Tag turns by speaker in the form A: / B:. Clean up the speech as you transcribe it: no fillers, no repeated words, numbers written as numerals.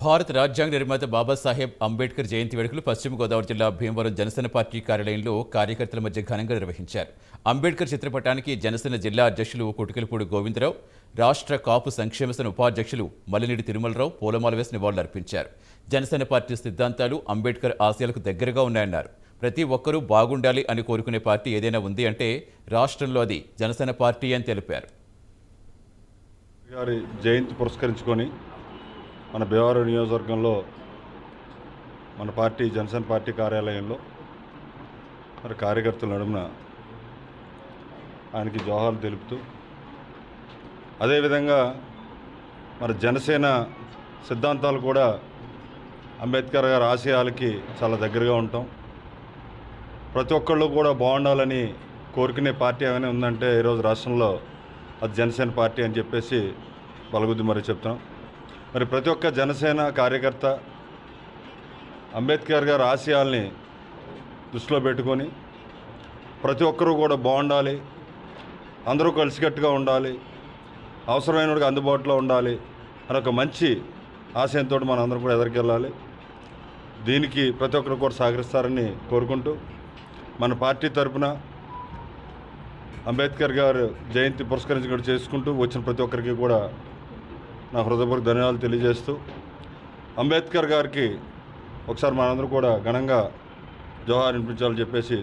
A: భారత రాజ్యాంగ నిర్మాత బాబాసాహెబ్ అంబేద్కర్ జయంతి వేడుకలు పశ్చిమ గోదావరి జిల్లా భీమవరం జనసేన పార్టీ కార్యాలయంలో కార్యకర్తల మధ్య ఘనంగా నిర్వహించారు. అంబేద్కర్ చిత్రపటానికి జనసేన జిల్లా అధ్యక్షులు కుటికలపూడి గోవిందరావు, రాష్ట్ర కాపు సంక్షేమ సేన ఉపాధ్యక్షులు మల్లినేడి తిరుమలరావు పూలమాల వేసి నివాళులర్పించారు. జనసేన పార్టీ సిద్ధాంతాలు అంబేద్కర్ ఆశయాలకు దగ్గరగా ఉన్నాయన్నారు. ప్రతి ఒక్కరూ బాగుండాలి అని కోరుకునే పార్టీ ఏదైనా ఉంది అంటే రాష్ట్రంలో అది జనసేన పార్టీ అని తెలిపారు.
B: గారి జయంతి పురస్కరించుకొని మన భీమవరం నియోజకవర్గంలో మన పార్టీ జనసేన పార్టీ కార్యాలయంలో మరి కార్యకర్తల నడుమున ఆయనకి జోహార్లు తెలుపుతూ, అదేవిధంగా మరి జనసేన సిద్ధాంతాలు కూడా అంబేద్కర్ గారి ఆశయాలకి చాలా దగ్గరగా ఉంటాం. ప్రతి ఒక్కళ్ళు కూడా బాగుండాలని కోరుకునే పార్టీ ఏమైనా ఉందంటే ఈరోజు రాష్ట్రంలో అది జనసేన పార్టీ అని చెప్పేసి బలగుద్ది మరి చెప్తున్నాం. మరి ప్రతి ఒక్క జనసేన కార్యకర్త అంబేద్కర్ గారి ఆశయాల్ని దృష్టిలో పెట్టుకొని ప్రతి ఒక్కరూ కూడా బాగుండాలి, అందరూ కలిసికట్టుగా ఉండాలి, అవసరమైన వాడికి అందుబాటులో ఉండాలి అని ఒక మంచి ఆశయంతో మనం అందరం కూడా ఎదురుకెళ్ళాలి. దీనికి ప్రతి ఒక్కరు కూడా సహకరిస్తారని కోరుకుంటూ మన పార్టీ తరఫున అంబేద్కర్ గారు జయంతి పురస్కరించుకుంటూ చేసుకుంటూ వచ్చిన ప్రతి ఒక్కరికి కూడా నా హృదయపూర్వక ధన్యవాదాలు తెలియజేస్తూ, అంబేద్కర్ గారికి ఒకసారి మనందరూ కూడా ఘనంగా జోహార్ వినిపించాలని చెప్పేసి